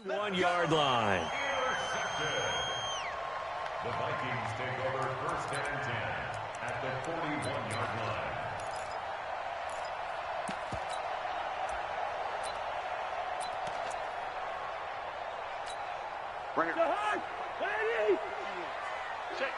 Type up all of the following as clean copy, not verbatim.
1-yard line. The Vikings take over 1st and 10 at the 41-yard line. Right here. Check.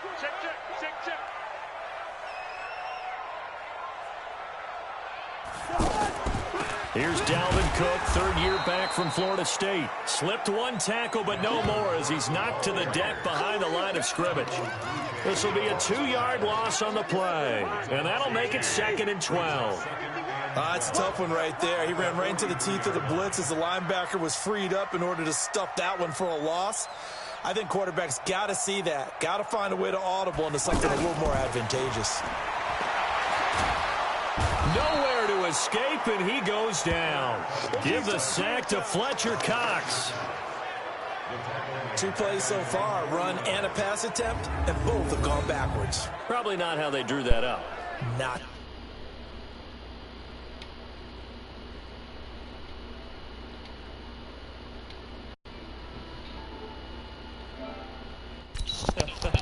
Here's Dalvin Cook, third year back from Florida State. Slipped one tackle, but no more as he's knocked to the deck behind the line of scrimmage. This will be a 2-yard loss on the play, and that'll make it 2nd and 12. It's a tough one right there. He ran right into the teeth of the blitz as the linebacker was freed up in order to stuff that one for a loss. I think quarterbacks got to see that. Got to find a way to audible into something a little more advantageous. Nowhere to escape, and he goes down. Give the sack to Fletcher Cox. 2 plays so far, a run and a pass attempt, and both have gone backwards. Probably not how they drew that up. Not.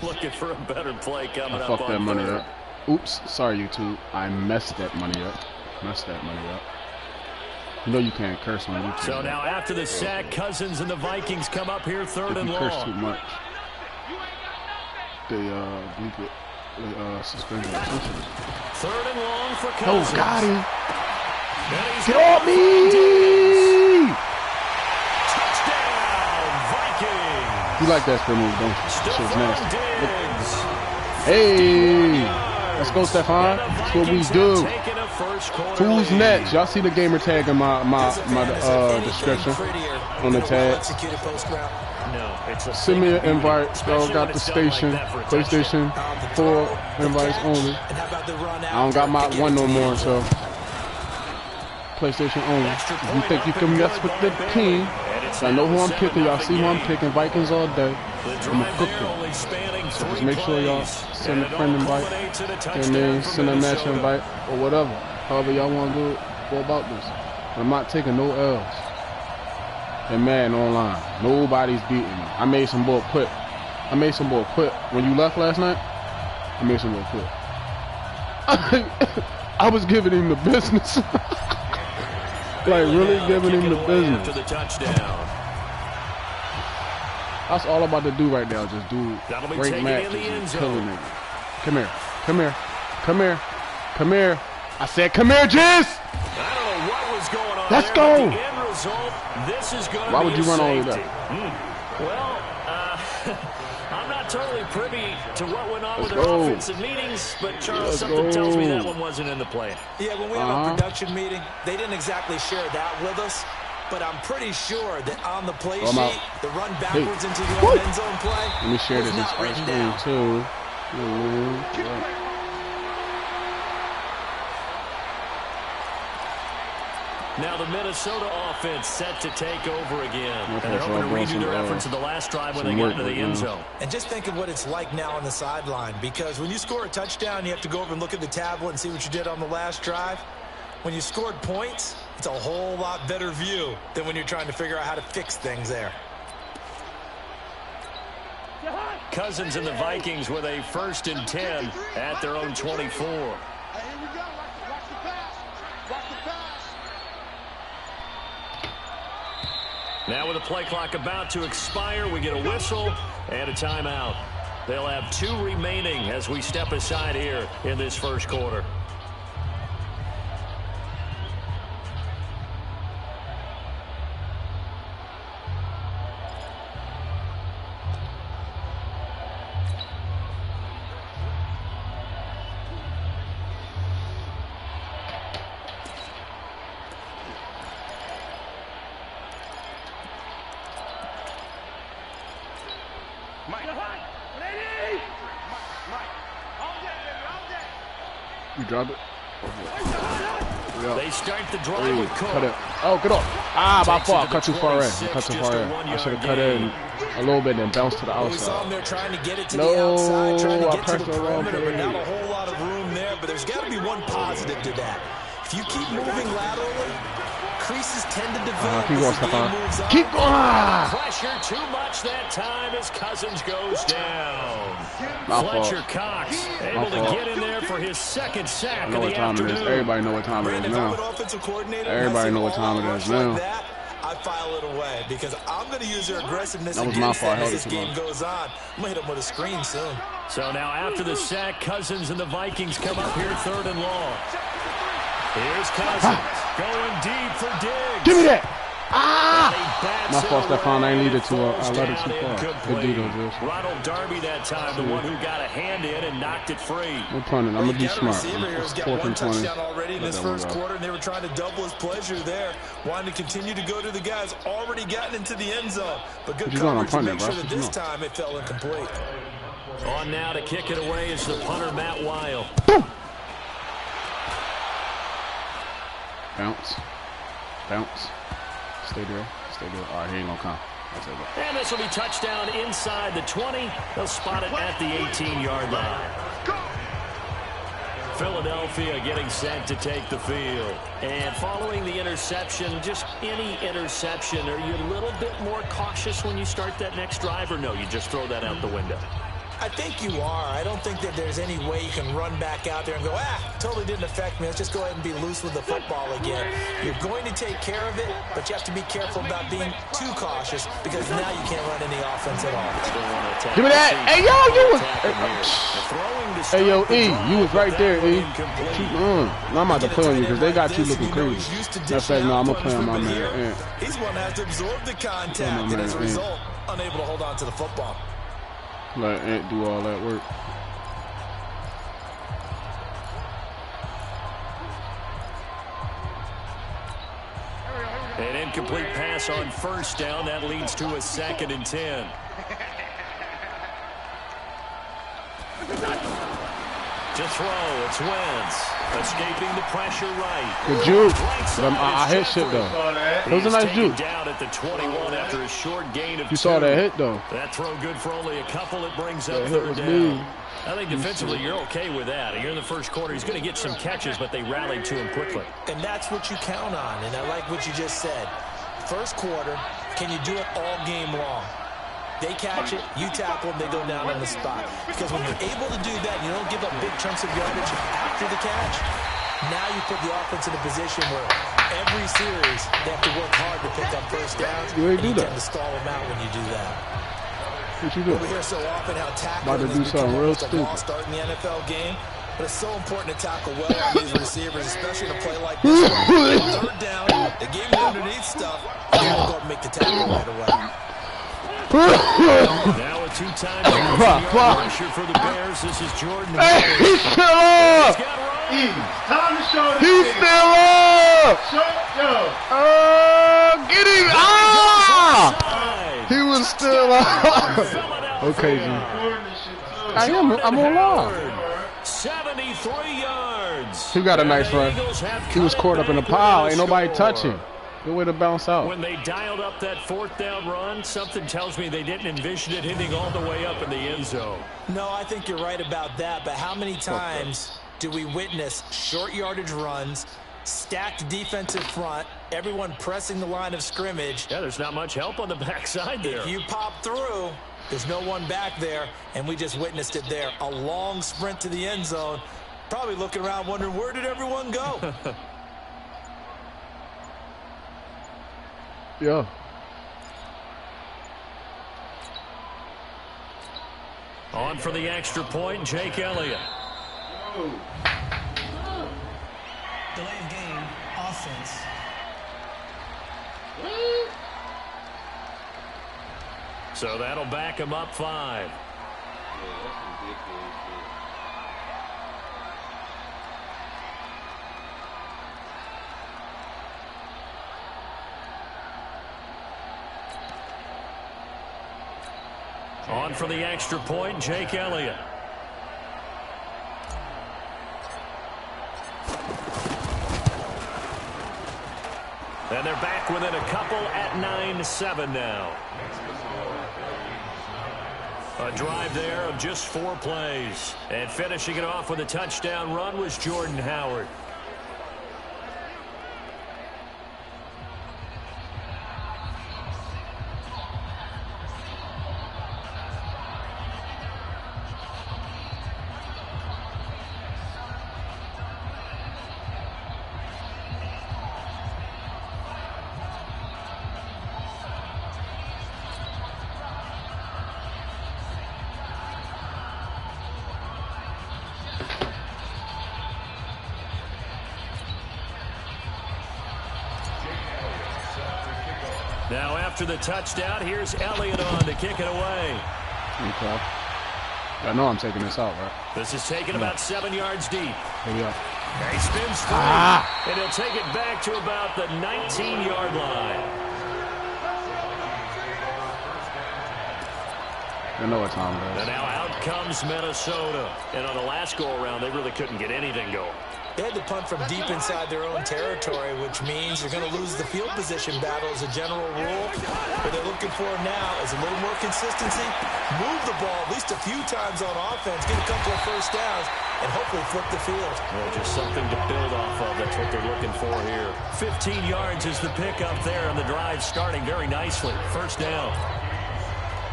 Looking for a better play coming up. Fuck that money up. Oops, sorry YouTube. I messed that money up. You know you can't curse on YouTube. So now after the sack, Cousins and the Vikings come up here 3rd and long. If you curse too much, they bleep it. They suspend your attention. 3rd and long for Cousins. Oh, got him. Get off me! Touchdown, Vikings. You like that spin move, don't you? Shit's nasty. Hey! Let's go, Stephon. That's what we do. Who's next? Y'all see the gamer tag in my description on the tag. Send me an invite. Got the station. PlayStation 4 invites only. I don't got my 1 no more, so PlayStation only. If you think you can mess with the team, I know who I'm picking. Y'all see who I'm picking. Vikings all day. I'm a cooker. So just make sure y'all send a friend invite, and then send a match invite, or whatever. However y'all want to go about this. I'm not taking no L's. And man, online, nobody's beating me. I made some boy quit. When you left last night, I made some boy quit. I was giving him the business. Like, really giving him the business. That's all I'm about to do right now. Just do great matches and killing it. Come here. I said, come here, Jizz! I don't know what was going on. Let's go! The end result, this is going Why to would be you run all safety. of that? Well, I'm not totally privy to what went on Let's with their go. offensive meetings, but Charles, Let's something tells me go. that one wasn't in the plan. Yeah, when we have a production meeting, they didn't exactly share that with us, but I'm pretty sure that on the play sheet, the run backwards into the end zone play Let me share was this not written screen down. too. Now the Minnesota offense set to take over again. And they're hoping to redo their efforts in the last drive when they got into the end zone. And just think of what it's like now on the sideline, because when you score a touchdown, you have to go over and look at the tablet and see what you did on the last drive. When you scored points, it's a whole lot better view than when you're trying to figure out how to fix things there. Cousins and the Vikings with a 1st and 10 at their own 24. Now with the play clock about to expire, we get a whistle and a timeout. They'll have 2 remaining as we step aside here in this first quarter. You dropped it? They start the drive with Cook. Cut it. Oh, get off. Ah, my fault. I cut too far in. I should have cut in a little bit and bounced to the outside. We saw him there trying to get it to the outside, trying to get to the perimeter, but not a whole lot of room there. But there's got to be one positive to that. If you keep moving laterally, creases tend to develop keep going, as the game moves on. Keep going! Pressure too much that time as Cousins goes down. My Fletcher fault. Cox able to get in there for his second sack I know of what the time it is. afternoon. Everybody know what time it is now. Everybody know what time it is now. I file it away because I'm going to use their aggressiveness That was my against fault. them I held as it this too game long. goes on. I'm going to hit them with a screen soon. So now after the sack, Cousins and the Vikings come up here 3rd and long. Here's Cousins going deep for Diggs. Give me that! Ah! My fault, Stephon. I ain't needed to. I let it too far. Good deal, Jules. Ronald Darby that time, the one who got a hand in and knocked it free. We're punting. I'm going to be smart. He's It's got 4th one and 20. touchdown already in his first quarter, and they were trying to double his pleasure there. Wanting to continue to go to the guys already gotten into the end zone. But good coverage to make sure that this time it fell incomplete. On now to kick it away is the punter, Matt Weil. Bounce. Bounce. Stay there. Stay there. All right, he ain't going to come. I'll take it. And this will be touchdown inside the 20. They'll spot it at the 18-yard line. Philadelphia getting set to take the field. And following the interception, just any interception, are you a little bit more cautious when you start that next drive, or no, you just throw that out the window? I think you are. I don't think that there's any way you can run back out there and go, totally didn't affect me. Let's just go ahead and be loose with the football again. You're going to take care of it, but you have to be careful about being too cautious because now you can't run any offense at all. Give me that. Hey, yo, you was... Hey, yo, E, you was right there, E. Keep on. Now I'm about to play on you because they got you looking crazy. That's fact, no, I'm going to play on my man. He's one that has to absorb the contact, and as a result, unable to hold on to the football. Let Ant do all that work. An incomplete pass on first down. That leads to a 2nd and 10. To throw, it's Wentz. Escaping the pressure right. Good juke. I hit shit, though. It was a nice juke. Down at the 21 after a short gain of 2. You saw that hit, though. That throw good for only a couple. It brings up 3rd down. I think defensively you're okay with that. You're in the first quarter. He's going to get some catches, but they rallied to him quickly. And that's what you count on, and I like what you just said. First quarter, can you do it all game long? They catch it, you tackle them, they go down on the spot. Because when you're able to do that, you don't give up big chunks of yardage after the catch. Now you put the offense in a position where every series they have to work hard to pick up first downs. You ain't do that. Tend to stall them out when you do that. What you do? We hear so often how tackling About to do something real stupid. Start in the NFL game. But it's so important to tackle well on these receivers, especially in a play like this one. 3rd down, they gave you underneath stuff, and you go and make the tackle right away. Now a 2-time pressure for the Bears. This is Jordan. He's still up! Time to show the He's still up! Get him! Ah! He was still up. Okay, G. I'm on live. 73 yards. He got a nice run. He was caught up in the pile. Ain't nobody touching. Good way to bounce out. When they dialed up that 4th down run, something tells me they didn't envision it hitting all the way up in the end zone. No, I think you're right about that, but how many times do we witness short yardage runs, stacked defensive front, everyone pressing the line of scrimmage? Yeah, there's not much help on the backside there. If you pop through, there's no one back there, and we just witnessed it there. A long sprint to the end zone, probably looking around wondering, where did everyone go? Yeah. On for the extra point, Jake Elliott. Delay of game, offense. So that'll back him up 5. On for the extra point, Jake Elliott. And they're back within a couple at 9-7 now. A drive there of just 4 plays. And finishing it off with a touchdown run was Jordan Howard. after the touchdown. Here's Elliott on to kick it away. Okay. I know I'm taking this out, right? This is taken about 7 yards deep. Here we go. He spins through, and he'll take it back to about the 19-yard line. I know what time it is. And now out comes Minnesota. And on the last go-around, they really couldn't get anything going. They had to punt from deep inside their own territory, which means you're going to lose the field position battle as a general rule. What they're looking for now is a little more consistency, move the ball at least a few times on offense, get a couple of first downs, and hopefully flip the field. Well, just something to build off of. That's what they're looking for here. 15 yards is the pickup there, and the drive starting very nicely. First down.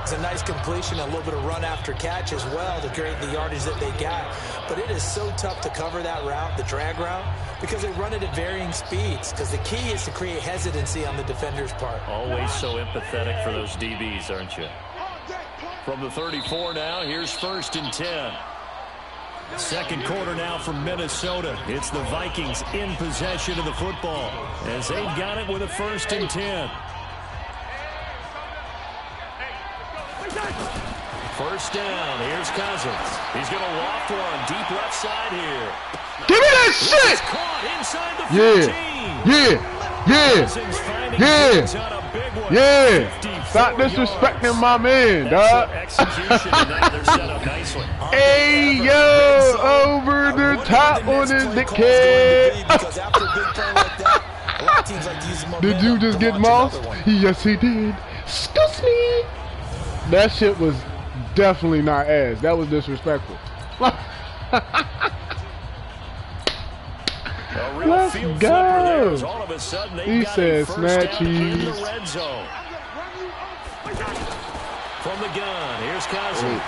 It's a nice completion, a little bit of run after catch as well to create the yardage that they got. But it is so tough to cover that route, the drag route, because they run it at varying speeds. Because the key is to create hesitancy on the defender's part. Always so empathetic for those DBs, aren't you? From the 34 now, here's 1st and 10. Second quarter now from Minnesota. It's the Vikings in possession of the football as they've got it with a 1st and 10. First down. Here's Cousins. He's going to loft one deep left side here. Give me that shit! Caught inside the 15. Yeah. Stop disrespecting my man, dog. Execution, and now they're set up nicely. Hey, yo, over the top on this dickhead. Did you just get mossed? Yes, he did. Excuse me. That shit was definitely not ass. That was disrespectful. Let's go. All of a sudden, he said snatchies. From the gun, here's Cousins.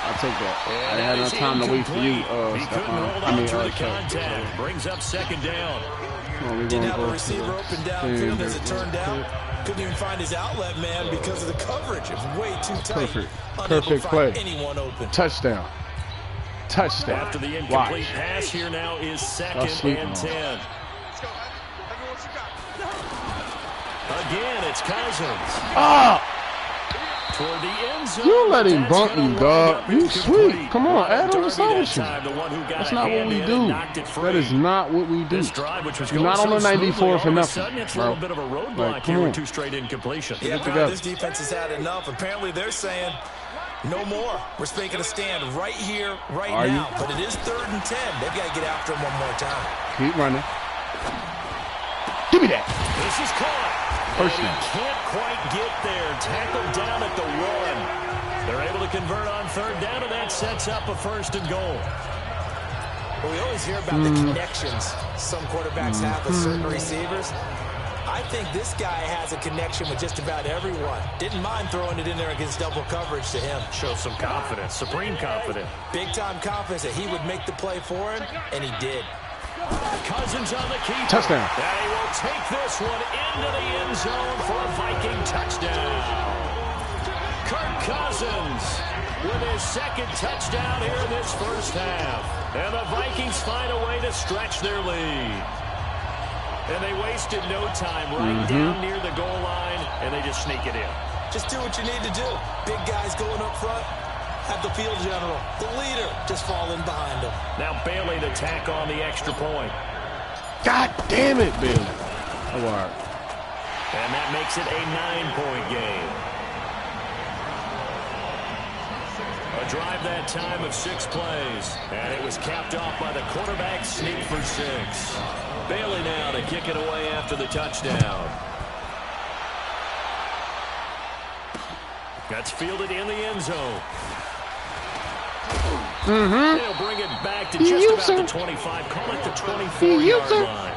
I'll take that. I had enough time to wait for you, Stephon. Brings up second down. Didn't have a receiver open downfield as it turned out. Couldn't even find his outlet man because of the coverage. It was way too tight. Perfect play. Anyone open. Touchdown. After the incomplete pass, here now is 2nd and 10. Again, it's Cousins. Toward the end zone. You let him bump me, dog. You sweet. Come on, add on the solution. That's not what we do. That is not what we do. You're not on the 94 for nothing, It's a little bit of a roadblock here with 2 straight incompletions. Yeah, this defense has had enough. Apparently, they're saying no more. We're making a stand right here, right now. But it is 3rd and 10. They've got to get after him one more time. Keep running. Give me that. This is caught. First down. Can't quite get there. Tackled down at the 1. They're able to convert on 3rd down, and that sets up a 1st and goal. Well, we always hear about the connections some quarterbacks have with certain receivers. I think this guy has a connection with just about everyone. Didn't mind throwing it in there against double coverage to him. Shows some confidence, supreme confidence. Big-time confidence that he would make the play for him, and he did. Cousins on the keeper. Touchdown. And he will take this one into the end zone for a Viking touchdown. Kirk Cousins with his 2nd touchdown here in this first half. And the Vikings find a way to stretch their lead. And they wasted no time right down near the goal line, and they just sneak it in. Just do what you need to do. Big guys going up front. Have the field general, the leader, just fall in behind him. Now Bailey to tack on the extra point. God damn it, Bailey. That worked. And that makes it a 9-point game. A drive that time of 6 plays. And it was capped off by the quarterback sneak for 6. Bailey now to kick it away after the touchdown. That's fielded in the end zone. They'll bring it back to just about the 25. Call it the 24-yard line.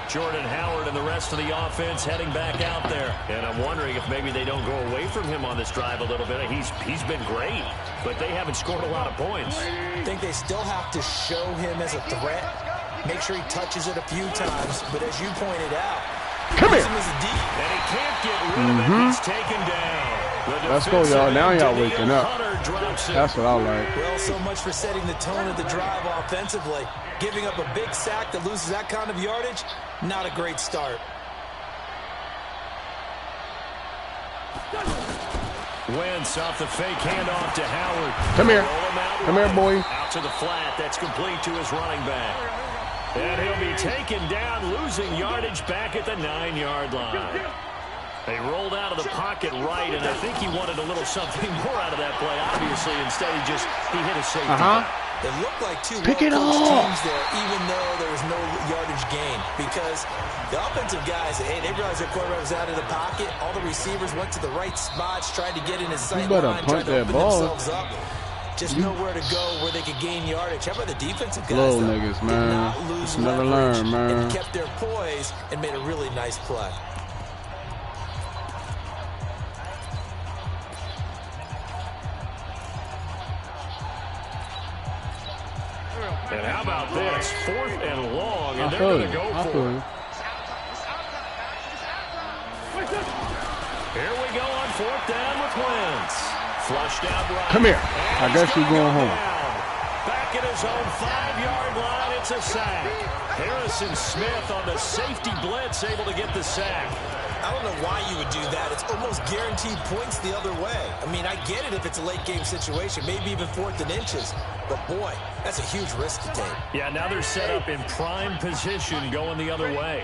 Jordan Howard and the rest of the offense heading back out there. And I'm wondering if maybe they don't go away from him on this drive a little bit. He's been great, but they haven't scored a lot of points. I think they still have to show him as a threat. Make sure he touches it a few times. But as you pointed out, come here. And he can't get rid of it. He's taken down. Let's go, y'all. Now y'all waking up. That's what I like. Well, so much for setting the tone of the drive offensively. Giving up a big sack that loses that kind of yardage, not a great start. Wentz off the fake handoff to Howard. Come here. Come here, boy. Out to the flat. That's complete to his running back. And he'll be taken down, losing yardage back at the 9-yard line. They rolled out of the pocket right, and I think he wanted a little something more out of that play, obviously. Instead, he hit a safety. It looked like two well-coached teams there, even though there was no yardage gain. Because the offensive guys, hey, they realized their quarterback was out of the pocket. All the receivers went to the right spots, tried to get in his sight line, tried to open themselves up. Just nowhere to go where they could gain yardage. How about the defensive guys, slow niggas, man. Did not lose never learn, man. And kept their poise and made a really nice play. And how about this? 4th and long, and they're going to go for it. Here we go on 4th down with Wentz. Flushed out right. Come here. I guess you're going home. Back at his own 5-yard line, it's a sack. Harrison Smith on the safety blitz, able to get the sack. I don't know why you would do that. It's almost guaranteed points the other way. I mean, I get it if it's a late game situation, maybe even 4th and inches. But, boy, that's a huge risk to take. Yeah, now they're set up in prime position going the other way.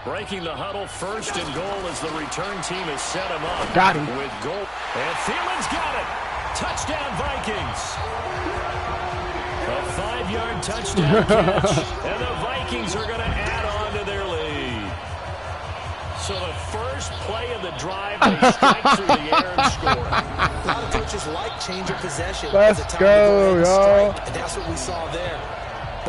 Breaking the huddle, 1st and goal as the return team has set him up. Got him. With goal. And Thielman's got it. Touchdown, Vikings. A 5-yard touchdown catch. And the Vikings are going to add on to their lead. So the first play of the drive, they strike through the air and score. A lot of coaches like change of possession. Let's go, y'all. And that's what we saw there.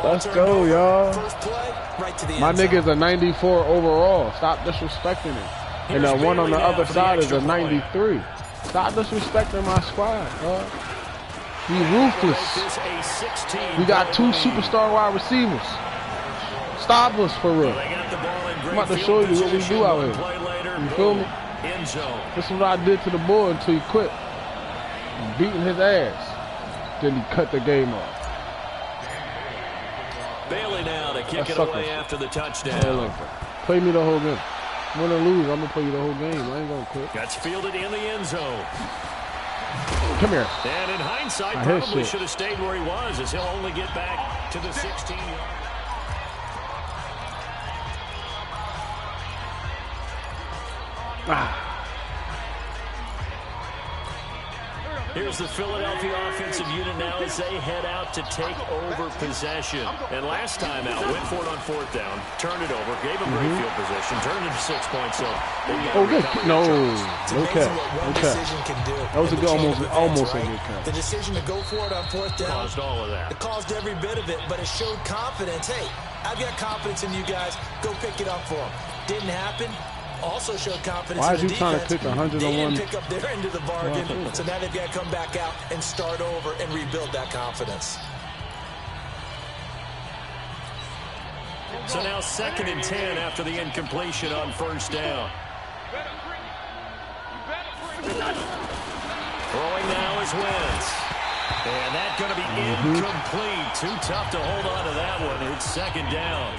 Let's go, y'all. First play, right to the My end zone. nigga's a 94 overall. Stop disrespecting it. And the one on the other side is a 93. Stop disrespecting my squad, dog. We ruthless. We got 2 superstar wide receivers. Stop us for real. I'm about to show you what we do out here. You feel me? This is what I did to the boy until he quit. Beating his ass. Then he cut the game off. Bailey now to kick it away after the touchdown. Play me the whole game. Win or lose, I'm going to play you the whole game. I ain't going to quit. That's fielded in the end zone. Come here. And in hindsight, probably should have stayed where he was, as he'll only get back to the 16-yard. Here's the Philadelphia offensive unit now as they head out to take over possession. And last time out, went for it on 4th down, turned it over, gave him great field position, turned it to 6 points. So good. No. Okay. Decision can do. That was a good, almost a good catch. The decision to go for it on 4th down caused all of that. It caused every bit of it, but it showed confidence. Hey, I've got confidence in you guys. Go pick it up for them. Didn't happen. Also showed confidence Why in the is you trying defense. to pick 101? They didn't pick up their end of the bargain, so now they've got to come back out and start over and rebuild that confidence. So now 2nd and 10 after the incompletion on 1st down. Throwing now is Wentz. And that's going to be incomplete. Too tough to hold on to that one. It's 2nd down.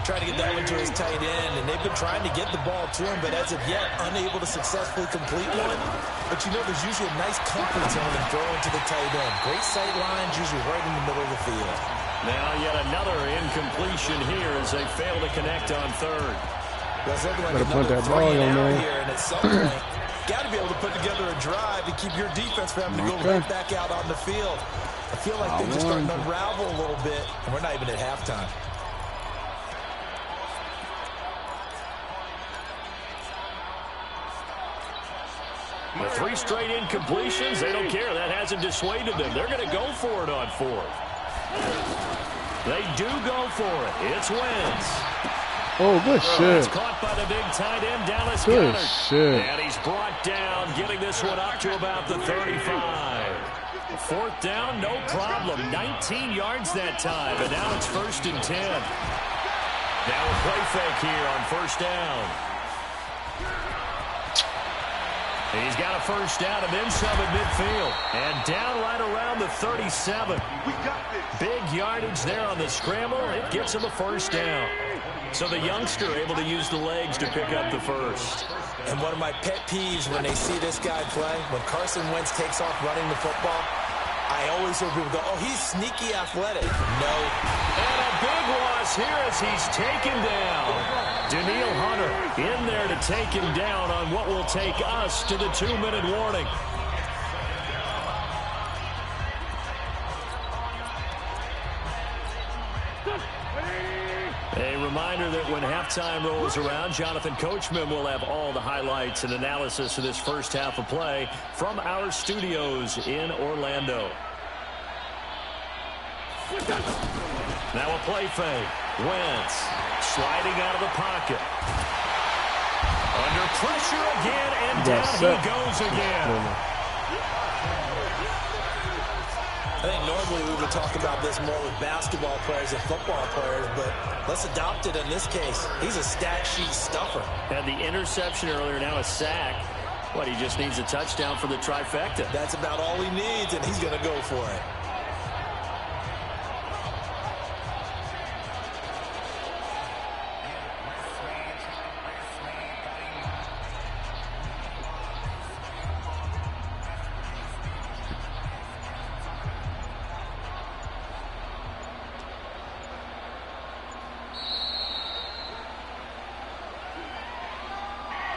Trying to get that one to his tight end, and they've been trying to get the ball to him, but as of yet, unable to successfully complete one. But you know, there's usually a nice comfort zone in throwing to the tight end. Great sight lines, usually right in the middle of the field. Now yet another incompletion here as they fail to connect on 3rd. That's looking like Better put another that ball on there. here, and at some point, got to be able to put together a drive to keep your defense from having to go right back out on the field. I feel like things are starting to unravel a little bit, and we're not even at halftime. The 3 straight incompletions, they don't care. That hasn't dissuaded them. They're going to go for it on 4th. They do go for it. It's Wentz. Oh, good shit. It's caught by the big tight end, Dallas Good Goedert. shit. And he's brought down, getting this one up to about the 35. 4th down, no problem. 19 yards that time, and now it's 1st and 10. Now a play fake here on 1st down. He's got a first down and then some at midfield. And down right around the 37. Big yardage there on the scramble. It gets him a first down. So the youngster able to use the legs to pick up the first. And one of my pet peeves when they see this guy play, when Carson Wentz takes off running the football, I always hear people go, oh, he's sneaky athletic. No. And a big loss here as he's taken down. Daniil Hunter in there to take him down on what will take us to the 2-minute warning. A reminder that when halftime rolls around, Jonathan Coachman will have all the highlights and analysis of this first half of play from our studios in Orlando. Now a play fake. Wentz sliding out of the pocket. Under pressure again, and down he goes again. I think normally we would talk about this more with basketball players and football players, but let's adopt it in this case. He's a stat sheet stuffer. Had the interception earlier, now a sack. What, he just needs a touchdown for the trifecta. That's about all he needs, and he's going to go for it.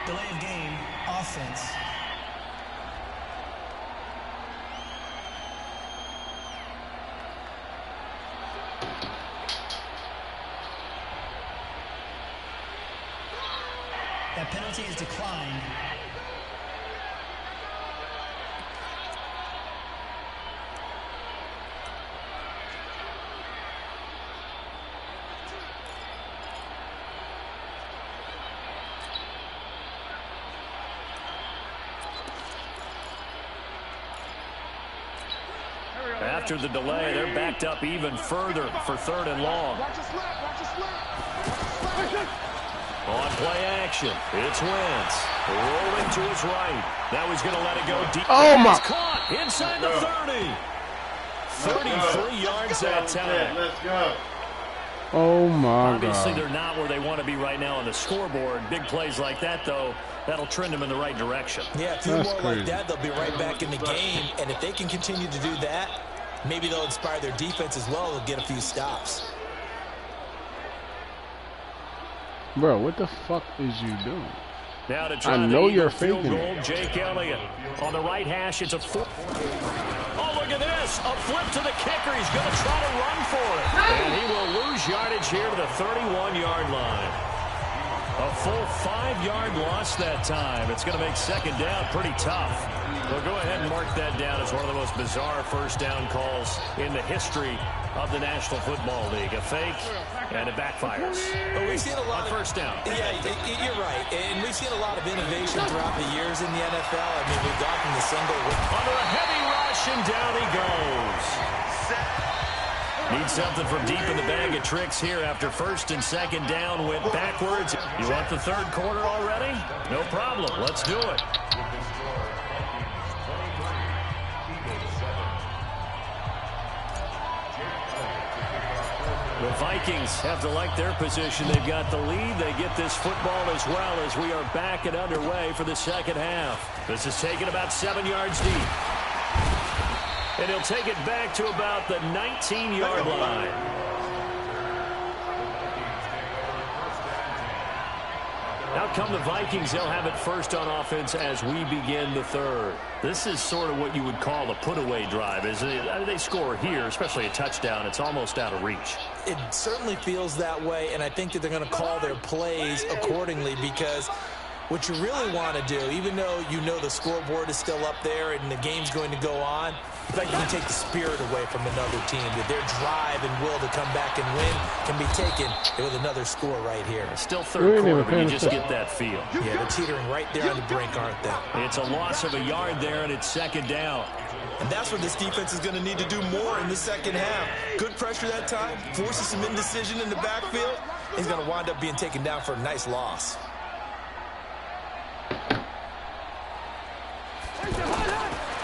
Delay of game, offense. That penalty is declined. After the delay, they're backed up even further for 3rd and long. On play action, it's Wentz. Rolling to his right. Now he's going to let it go deep. Oh, my. It's caught inside the 30. 33 yards that time. Let's go. Oh, my Obviously, God. they're not where they want to be right now on the scoreboard. Big plays like that, though, that'll trend them in the right direction. Yeah, a few That's more crazy. like that, they'll be right back in the game. And if they can continue to do that, maybe they'll inspire their defense as well. They'll get a few stops. Bro, what the fuck is you doing? Now to try I know the you're field faking goal, it. Jake Elliott. On the right hash, it's a 4. Oh, look at this. A flip to the kicker. He's going to try to run for it. And he will lose yardage here to the 31-yard line. A full 5-yard loss that time. It's going to make 2nd down pretty tough. We'll go ahead and mark that down as one of the most bizarre first down calls in the history of the National Football League. A fake, and it backfires. But we've seen a lot On first down. Yeah, you're right. And we've seen a lot of innovation throughout the years in the NFL. I mean, we've gone from the single. Under a heavy rush, and down he goes. Need something from deep in the bag of tricks here after 1st and 2nd down went backwards. You want the 3rd quarter already? No problem. Let's do it. The Vikings have to like their position. They've got the lead. They get this football as well as we are back and underway for the 2nd half. This is taken about 7 yards deep. And he'll take it back to about the 19-yard line. Out come the Vikings. They'll have it first on offense as we begin the 3rd. This is sort of what you would call a put-away drive, isn't it? They score here, especially a touchdown. It's almost out of reach. It certainly feels that way, and I think that they're going to call their plays accordingly because what you really want to do, even though you know the scoreboard is still up there and the game's going to go on, in fact, you can take the spirit away from another team. That their drive and will to come back and win can be taken with another score right here. Still 3rd quarter, but you just get that feel. Yeah, they're teetering right there on the brink, aren't they? It's a loss of a yard there, and it's 2nd down. And that's what this defense is going to need to do more in the 2nd half. Good pressure that time, forces some indecision in the backfield. He's going to wind up being taken down for a nice loss.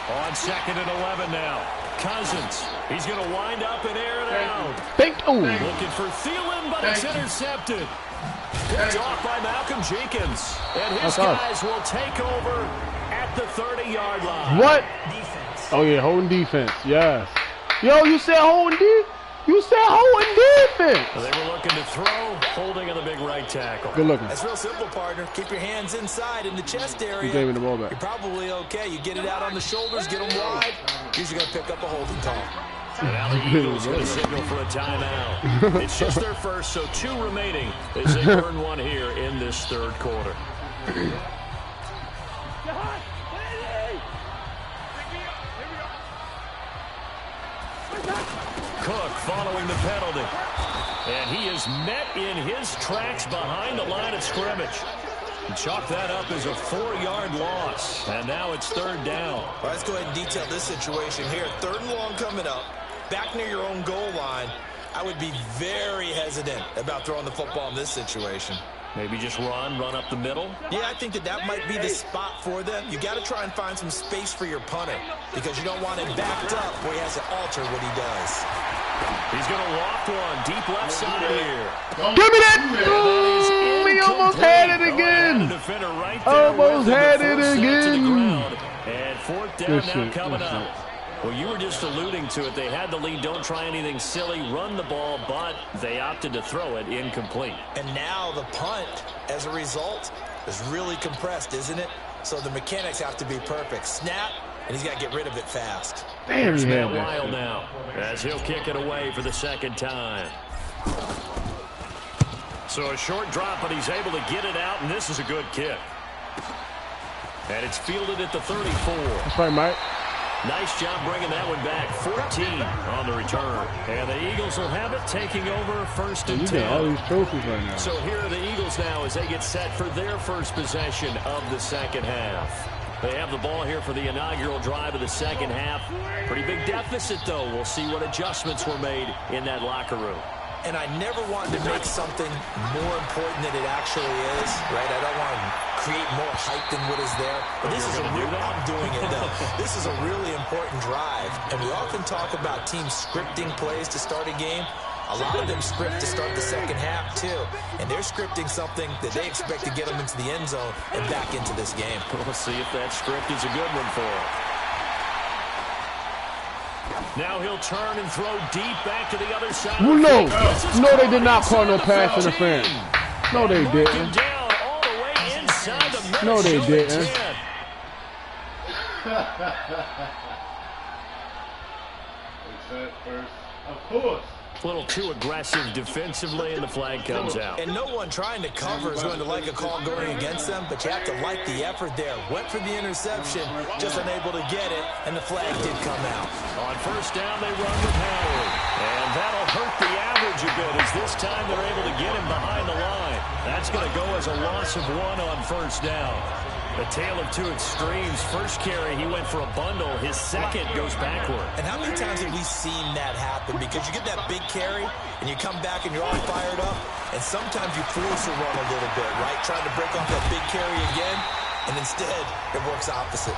On 2nd and 11 now. Cousins. He's going to wind up and air it out. Looking for Thielen, but it's intercepted. Picked off by Malcolm Jenkins. And his guys will take over at the 30-yard line. What? Oh, yeah, holding defense. Yes. Yo, you said holding defense? You said holding defense. They were looking to throw, holding on the big right tackle. Good looking. That's real simple, partner. Keep your hands inside in the chest area. You gave me the ball back. You're probably okay. You get it out on the shoulders, get them wide. Usually going to pick up a holding call. And now the Eagles going to signal for a timeout. It's just their first, so 2 remaining as they burn one here in this 3rd quarter. Cook following the penalty. And he is met in his tracks behind the line of scrimmage. And chalk that up as a 4-yard loss. And now it's 3rd down. All right, let's go ahead and detail this situation here. 3rd and long coming up. Back near your own goal line. I would be very hesitant about throwing the football in this situation. Maybe just run up the middle? Yeah, I think that might be the spot for them. You got to try and find some space for your punter because you don't want him backed up where he has to alter what he does. He's going to loft one deep left side here. Give me that! We almost had it again. Almost had it again. And 4th down now coming up. Well, you were just alluding to it. They had the lead. Don't try anything silly. Run the ball, but they opted to throw it incomplete. And now the punt, as a result, is really compressed, isn't it? So the mechanics have to be perfect. Snap, and he's got to get rid of it fast. There's Matt Lyle now, as he'll kick it away for the 2nd time. So a short drop, but he's able to get it out, and this is a good kick. And it's fielded at the 34. That's right, Mike. Nice job bringing that one back. 14 on the return. And the Eagles will have it, taking over 1st and 10. You got all these trophies right now. So here are the Eagles now as they get set for their first possession of the 2nd half. They have the ball here for the inaugural drive of the 2nd half. Pretty big deficit, though. We'll see what adjustments were made in that locker room. And I never wanted to make something more important than it actually is, right? I don't want to create more hype than what is there. But this is a real, I'm doing it though. This is a really important drive. And we often talk about teams scripting plays to start a game. A lot of them script to start the 2nd half too. And they're scripting something that they expect to get them into the end zone and back into this game. We'll see if that script is a good one for them. Now he'll turn and throw deep back to the other side. Well, no, they did not call no pass interference. No, they didn't. Down all the way inside the no, they didn't. Of course. A little too aggressive defensively, and the flag comes out. And no one trying to cover is going to like a call going against them, but you have to like the effort there. Went for the interception, just unable to get it, and the flag did come out. On 1st down, they run with Howard. And that'll hurt the average a bit as this time they're able to get him behind the line. That's going to go as a loss of 1 on 1st down. A tale of 2 extremes. First carry, he went for a bundle. His 2nd goes backward. And how many times have we seen that happen? Because you get that big carry, and you come back and you're all fired up, and sometimes you force a run a little bit, right? Trying to break off that big carry again, and instead, it works opposite.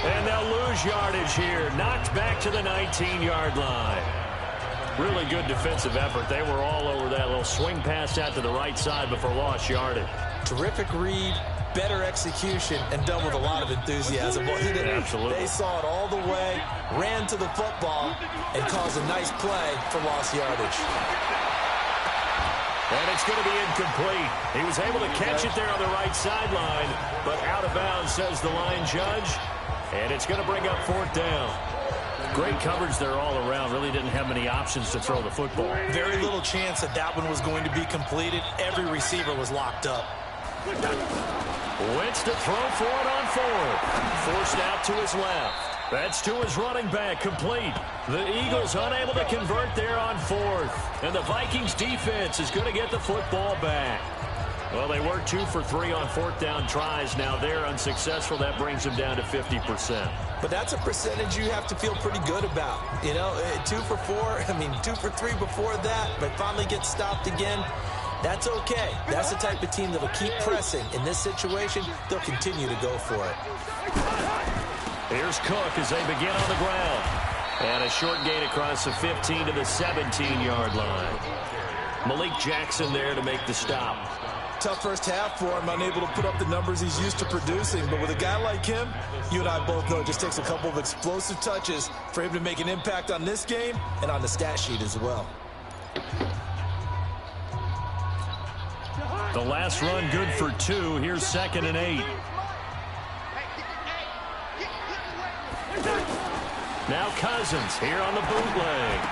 And they'll lose yardage here. Knocked back to the 19-yard line. Really good defensive effort. They were all over that little swing pass out to the right side before lost yardage. Terrific read. Better execution, and done with a lot of enthusiasm. Absolutely. They saw it all the way, ran to the football, and caused a nice play for lost yardage. And it's going to be incomplete. He was able to catch it there on the right sideline, but out of bounds, says the line judge. And it's going to bring up 4th down. Great coverage there all around. Really didn't have many options to throw the football. Very little chance that that one was going to be completed. Every receiver was locked up. Wentz to throw for it on 4th. Forced out to his left. That's to his running back, complete. The Eagles unable to convert there on 4th. And the Vikings defense is going to get the football back. Well, they were 2 for 3 on 4th down tries. Now they're unsuccessful. That brings them down to 50%. But that's a percentage you have to feel pretty good about. You know, 2 for 4, 2 for 3 before that, but finally get stopped again. That's okay. That's the type of team that will keep pressing. In this situation, they'll continue to go for it. Here's Cook as they begin on the ground. And a short gain across the 15 to the 17-yard line. Malik Jackson there to make the stop. Tough first half for him, unable to put up the numbers he's used to producing. But with a guy like him, you and I both know it just takes a couple of explosive touches for him to make an impact on this game and on the stat sheet as well. The last run good for 2. Here's 2nd and 8. Now Cousins here on the bootleg.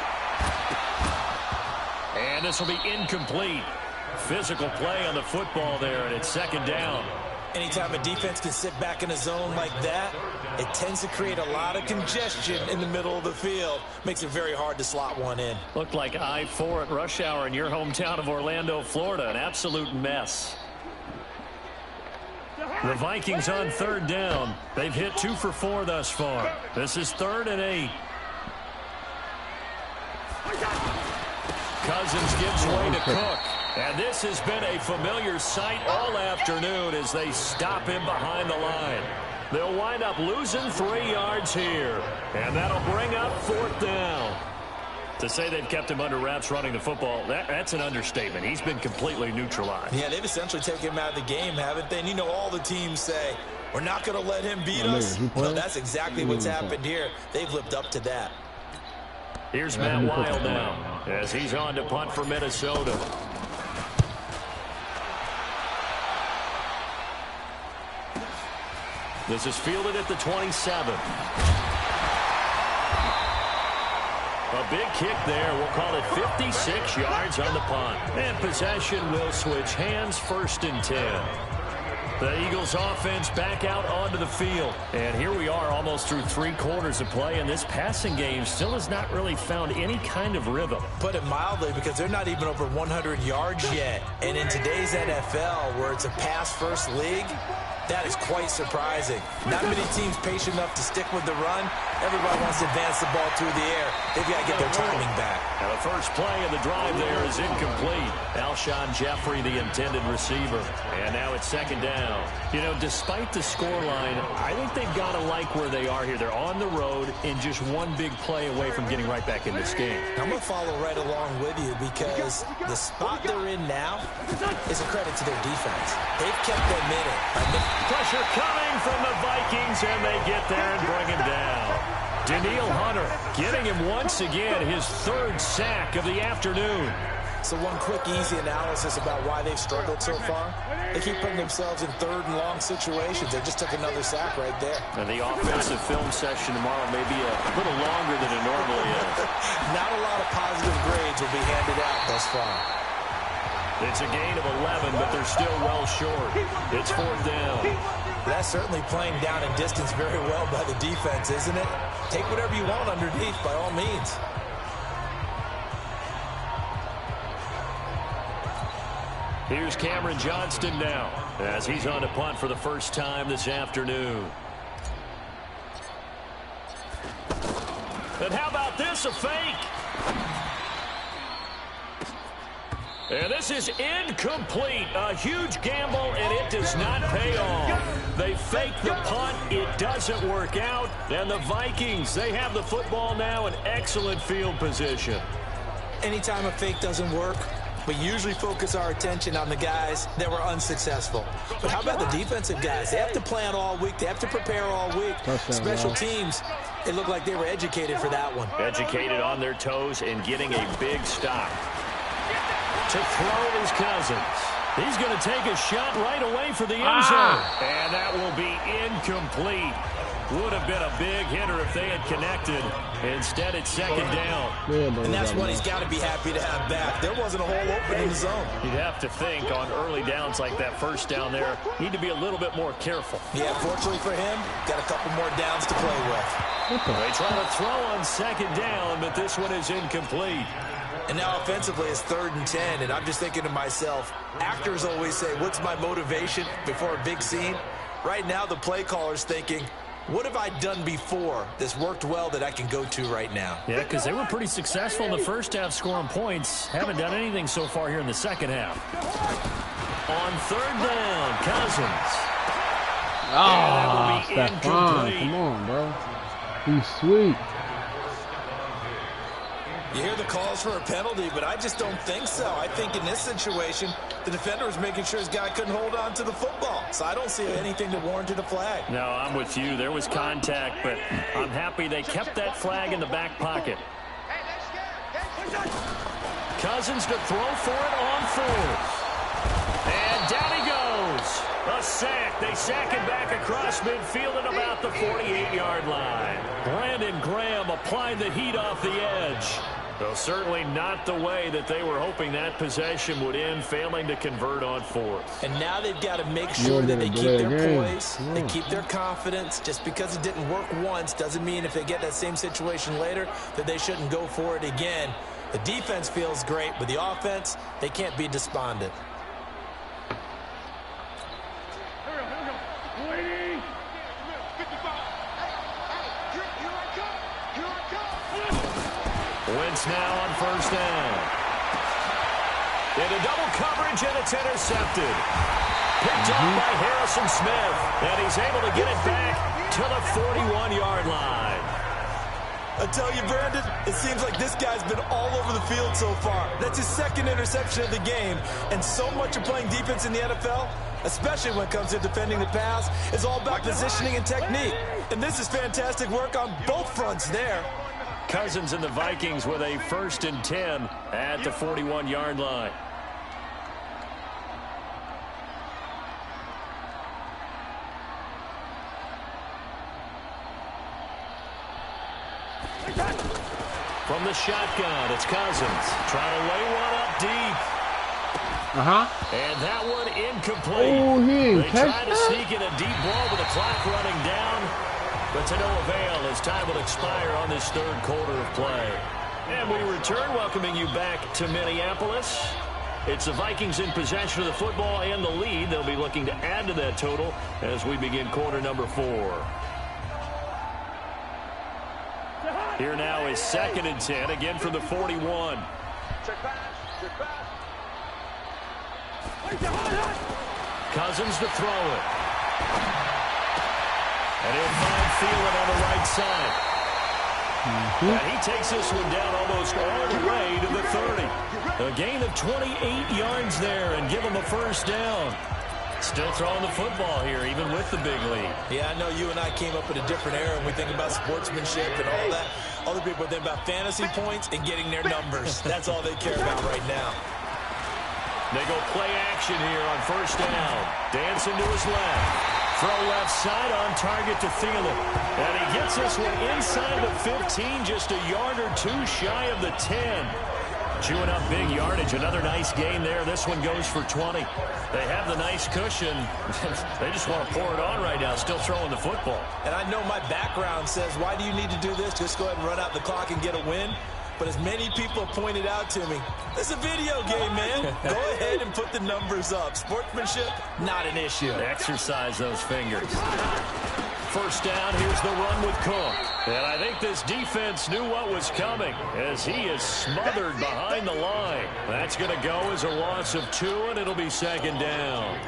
And this will be incomplete. Physical play on the football there, and it's 2nd down. Anytime a defense can sit back in a zone like that, it tends to create a lot of congestion in the middle of the field. Makes it very hard to slot one in. Looked like I-4 at rush hour in your hometown of Orlando, Florida. An absolute mess. The Vikings on 3rd down. They've hit 2 for 4 thus far. This is 3rd and 8. Cousins gives way to Cook. And this has been a familiar sight all afternoon as they stop him behind the line. They'll wind up losing 3 yards here. And that'll bring up 4th down. To say they've kept him under wraps running the football, that's an understatement. He's been completely neutralized. Yeah, they've essentially taken him out of the game, haven't they? And you know all the teams say, we're not going to let him beat us. Well, that's exactly what's happened here. They've lived up to that. Here's Matt Wild now as he's on to punt for Minnesota. This is fielded at the 27. A big kick there. We'll call it 56 yards on the punt. And possession will switch hands, 1st and 10. The Eagles offense back out onto the field. And here we are almost through 3 quarters of play, and this passing game still has not really found any kind of rhythm. Put it mildly, because they're not even over 100 yards yet. And in today's NFL, where it's a pass-first league, that is quite surprising. Not many teams patient enough to stick with the run. Everybody wants to advance the ball through the air. They've got to get their timing back. Now the first play of the drive there is incomplete. Alshon Jeffrey, the intended receiver. And now it's 2nd down. You know, despite the scoreline, I think they've got to like where they are here. They're on the road and just one big play away from getting right back in this game. I'm going to follow right along with you because the spot they're in now is a credit to their defense. They've kept them in it. Pressure coming from the Vikings, and they get there and bring him down. Danielle Hunter getting him once again, his 3rd sack of the afternoon. So one quick, easy analysis about why they've struggled so far. They keep putting themselves in 3rd and long situations. They just took another sack right there. And the offensive film session tomorrow may be a little longer than it normally is. Not a lot of positive grades will be handed out thus far. It's a gain of 11, but they're still well short. It's 4th down. That's certainly playing down in distance very well by the defense, isn't it? Take whatever you want underneath, by all means. Here's Cameron Johnston now as he's on to punt for the first time this afternoon. And how about this, a fake? And this is incomplete. A huge gamble, and it does not pay off. They fake the punt. It doesn't work out. And the Vikings, they have the football now in excellent field position. Anytime a fake doesn't work, we usually focus our attention on the guys that were unsuccessful. But how about the defensive guys? They have to plan all week. They have to prepare all week. Special teams, it looked like they were educated for that one. Educated on their toes and getting a big stop. To throw is Cousins. He's going to take a shot right away for the end zone. And that will be incomplete. Would have been a big hitter if they had connected. Instead, it's 2nd down. And that's what he's got to be happy to have back. There wasn't a hole open in the zone. You'd have to think on early downs like that 1st down there, need to be a little bit more careful. Yeah, fortunately for him, got a couple more downs to play with. They try to throw on 2nd down, but this one is incomplete. And now offensively it's 3rd and 10, and I'm just thinking to myself, actors always say, what's my motivation before a big scene? Right now the play caller's thinking, what have I done before that's worked well that I can go to right now? Yeah, because they were pretty successful in the first half scoring points. Haven't done anything so far here in the second half. On 3rd down, Cousins. Ah, Stephon, come on, bro. He's sweet. You hear the calls for a penalty, but I just don't think so. I think in this situation, the defender was making sure his guy couldn't hold on to the football. So I don't see anything that warranted a flag. No, I'm with you. There was contact, but I'm happy they kept that flag in the back pocket. Cousins to throw for it on fourth. And down he goes. A sack. They sack him back across midfield at about the 48-yard line. Brandon Graham applied the heat off the edge. Though certainly not the way that they were hoping that possession would end, failing to convert on fourth. And now they've got to make sure that they keep their poise, they keep their confidence. Just because it didn't work once doesn't mean if they get that same situation later that they shouldn't go for it again. The defense feels great, but the offense, they can't be despondent. Wentz now on first down. Into double coverage, and it's intercepted. Picked up by Harrison Smith, and he's able to get it back to the 41-yard line. I tell you, Brandon, it seems like this guy's been all over the field so far. That's his second interception of the game, and so much of playing defense in the NFL, especially when it comes to defending the pass, is all about positioning and technique. And this is fantastic work on both fronts there. Cousins and the Vikings with a 1st and 10 at the 41-yard line. From the shotgun, it's Cousins trying to lay one up deep. And that one incomplete. Oh, they tried to sneak in a deep ball with the clock running down, but to no avail as time will expire on this third quarter of play. And we return, welcoming you back to Minneapolis. It's the Vikings in possession of the football and the lead. They'll be looking to add to that total as we begin quarter number 4. Here now is 2nd and 10, again from the 41. Cousins to throw it. And he'll find Thielen on the right side. And he takes this one down almost all the way to the 30. A gain of 28 yards there and give him a first down. Still throwing the football here, even with the big lead. Yeah, I know you and I came up in a different era, and we think about sportsmanship and all that. Other people think about fantasy points and getting their numbers. That's all they care about right now. They go play action here on first down. Dancing to his left. Throw left side on target to Thielen. And he gets this one inside the 15, just a yard or two shy of the 10. Chewing up big yardage. Another nice gain there. This one goes for 20. They have the nice cushion. They just want to pour it on right now, still throwing the football. And I know my background says, why do you need to do this? Just go ahead and run out the clock and get a win. But as many people have pointed out to me, it's a video game, man. Go ahead and put the numbers up. Sportsmanship, not an issue. Exercise those fingers. First down, here's the run with Cook. And I think this defense knew what was coming as he is smothered behind the line. That's going to go as a loss of 2, and it'll be 2nd down.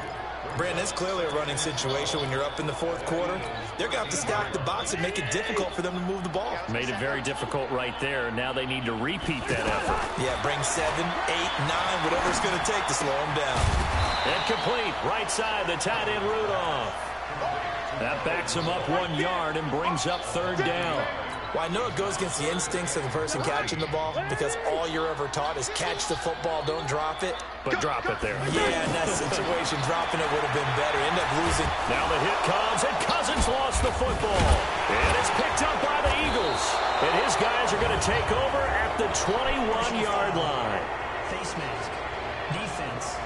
Brandon, it's clearly a running situation when you're up in the 4th quarter. They're going to have to stack the box and make it difficult for them to move the ball. Made it very difficult right there. Now they need to repeat that effort. Yeah, bring 7, 8, 9, whatever it's going to take to slow them down. And complete. Right side, the tight end Rudolph. That backs him up 1 yard and brings up 3rd down. Well, I know it goes against the instincts of the person catching the ball because all you're ever taught is catch the football, don't drop it. But drop it there. Yeah, in that situation, dropping it would have been better. End up losing. Now the hit comes, and Cousins lost the football. And it's picked up by the Eagles. And his guys are going to take over at the 21-yard line. Face mask. Defense.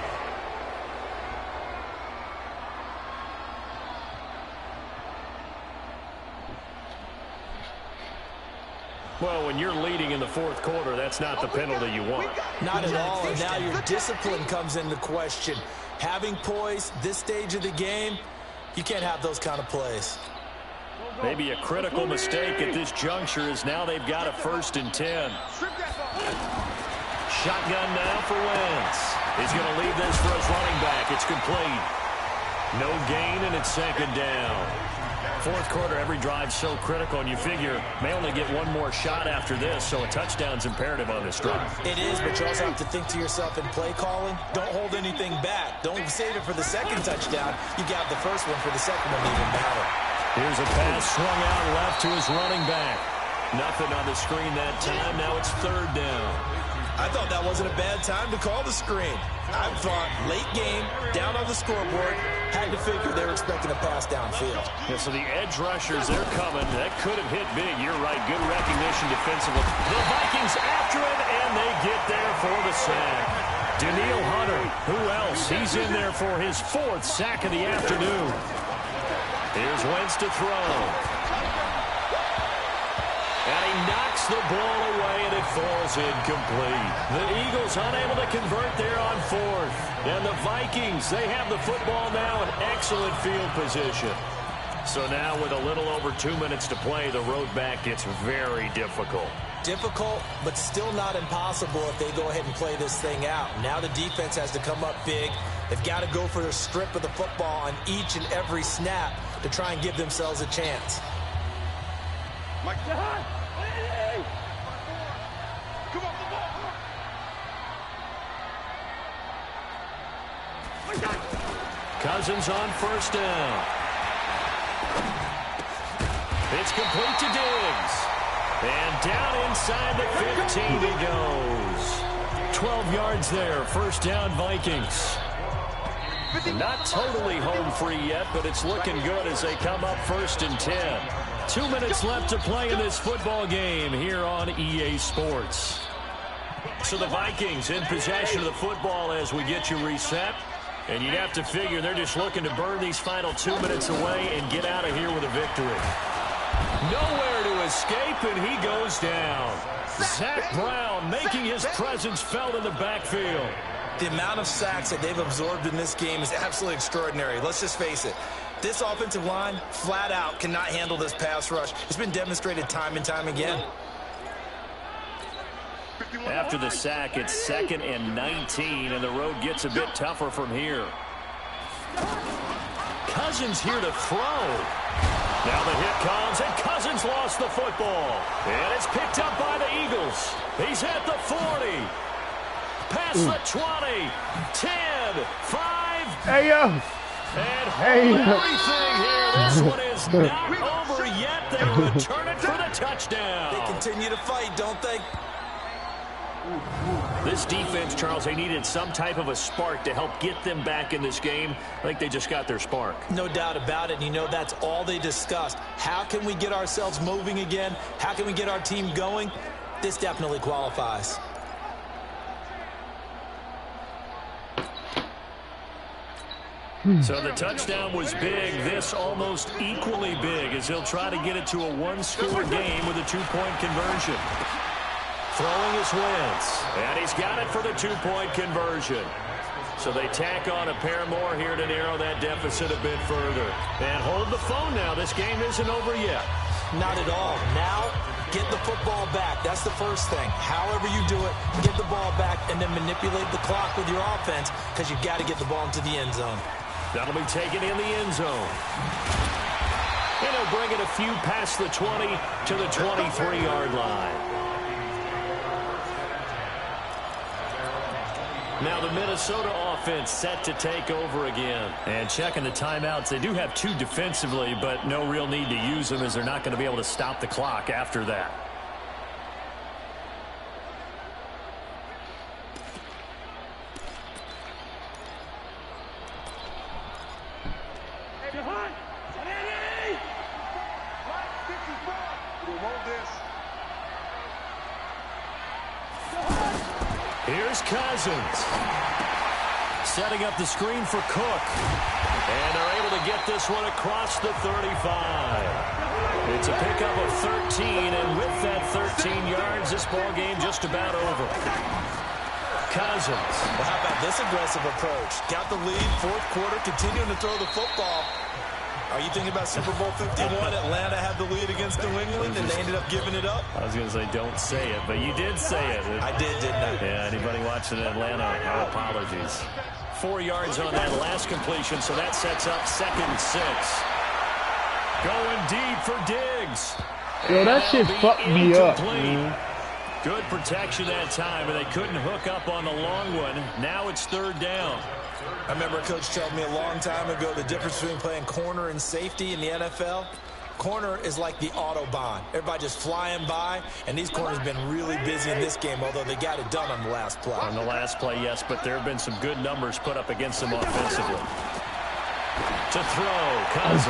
Well, when you're leading in the 4th quarter, that's not the penalty you want. Not at all, and now your discipline comes into question. Having poise this stage of the game, you can't have those kind of plays. Maybe a critical mistake at this juncture is now they've got a 1st and 10. Shotgun now for Wentz. He's going to leave this for his running back. It's complete. No gain, and it's second down. Fourth quarter, every drive's so critical, and you figure may only get one more shot after this, so a touchdown's imperative on this drive. It is, but you also have to think to yourself in play calling, don't hold anything back. Don't save it for the second touchdown. You got the first one for the second one even matter. Here's a pass swung out left to his running back. Nothing on the screen that time. Now it's third down. I thought that wasn't a bad time to call the screen. I thought late game, down on the scoreboard, had to figure they were expecting a pass downfield. Yeah, so the edge rushers, they're coming. That could have hit big. You're right. Good recognition defensively. The Vikings after it, and they get there for the sack. Daniil Hunter, who else? He's in there for his fourth sack of the afternoon. Here's Wentz to throw. And he knocks the ball away, and it falls incomplete. The Eagles unable to convert there on fourth. And the Vikings, they have the football now in excellent field position. So now with a little over 2 minutes to play, the road back gets very difficult. Difficult, but still not impossible if they go ahead and play this thing out. Now the defense has to come up big. They've got to go for a strip of the football on each and every snap to try and give themselves a chance. Mike, Cousins on first down. It's complete to Diggs. And down inside the 15 he goes. 12 yards there, first down Vikings. Not totally home free yet, but it's looking good as they come up first and 10. 2 minutes left to play in this football game here on EA Sports. So the Vikings in possession of the football as we get you reset. And you'd have to figure they're just looking to burn these final 2 minutes away and get out of here with a victory. Nowhere to escape, and he goes down. Zach Brown making his presence felt in the backfield. The amount of sacks that they've absorbed in this game is absolutely extraordinary. Let's just face it. This offensive line, flat out, cannot handle this pass rush. It's been demonstrated time and time again. After the sack, it's 2nd and 19, and the road gets a bit tougher from here. Cousins here to throw. Now the hit comes, and Cousins lost the football. And it's picked up by the Eagles. He's at the 40. Past the 20. 10, 5. Hey, yo. And everything here. This one is not over yet. They return it for the touchdown. They continue to fight, don't they? This defense, Charles, they needed some type of a spark to help get them back in this game. I think they just got their spark. No doubt about it. And you know, that's all they discussed. How can we get ourselves moving again? How can we get our team going? This definitely qualifies. So the touchdown was big. This almost equally big as he'll try to get it to a one-score game with a two-point conversion. Throwing his Wentz, and he's got it for the two-point conversion. So they tack on a pair more here to narrow that deficit a bit further. And hold the phone now. This game isn't over yet. Not at all. Now, get the football back. That's the first thing. However you do it, get the ball back and then manipulate the clock with your offense because you've got to get the ball into the end zone. That'll be taken in the end zone. And he'll bring it a few past the 20 to the 23-yard line. Now the Minnesota offense set to take over again. And checking the timeouts, they do have two defensively, but no real need to use them as they're not going to be able to stop the clock after that. Here's Cousins. Setting up the screen for Cook. And they're able to get this one across the 35. It's a pickup of 13, and with that 13 yards, this ball game just about over. Cousins. Well, how about this aggressive approach? Got the lead, fourth quarter, continuing to throw the football. Are you thinking about Super Bowl 51? Atlanta had the lead against New England, and they ended up giving it up? I was going to say, don't say it, but you did say it. I did, didn't I? Yeah, anybody watching Atlanta, our apologies. 4 yards on that last completion, so that sets up 2nd and 6. Going deep for Diggs. Yo, that shit fucked me up, man. Good protection that time, and they couldn't hook up on the long one. Now it's 3rd down. I remember a coach told me a long time ago the difference between playing corner and safety in the NFL. Corner is like the Autobahn. Everybody just flying by, and these corners have been really busy in this game, although they got it done on the last play. On the last play, yes, but there have been some good numbers put up against them offensively. To throw, Cousins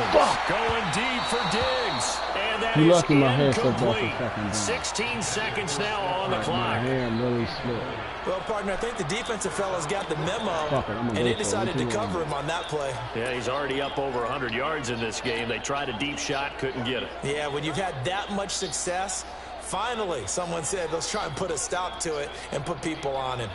going deep for Diggs. And that is incomplete. 16 seconds now on the clock. Really slow. Well, partner, I think the defensive fellas got the memo, and they decided to cover him on that play. Yeah, he's already up over 100 yards in this game. They tried a deep shot, couldn't get it. Yeah, when you've had that much success, finally someone said, let's try and put a stop to it and put people on him.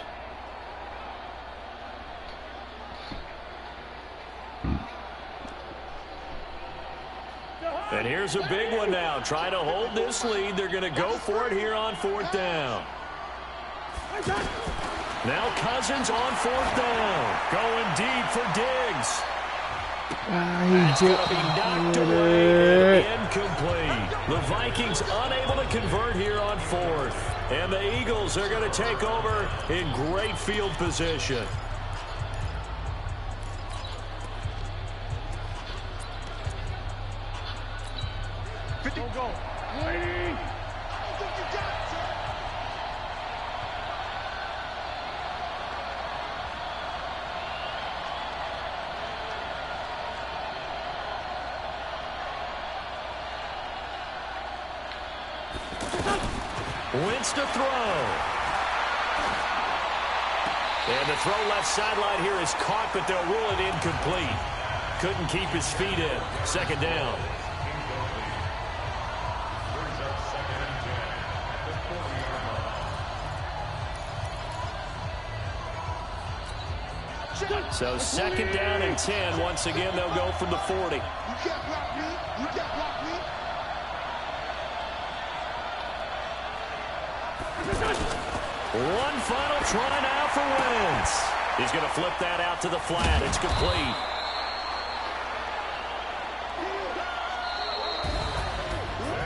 And here's a big one now. Trying to hold this lead. They're going to go for it here on 4th down. Now Cousins on 4th down. Going deep for Diggs. That's going to be knocked away and incomplete. The Vikings unable to convert here on 4th. And the Eagles are going to take over in great field position. Wentz to throw. And the throw left sideline here is caught, but they'll rule it incomplete. Couldn't keep his feet in. 2nd down. So 2nd down and 10. Once again, they'll go from the 40. You can't block me. You can't block me. One final try now for Wentz. He's going to flip that out to the flat. It's complete.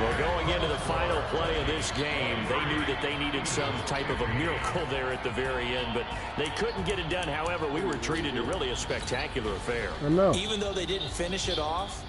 Well, going into the final play of this game, they knew that they needed some type of a miracle there at the very end, but they couldn't get it done. However, we were treated to really a spectacular affair. I know. Even though they didn't finish it off,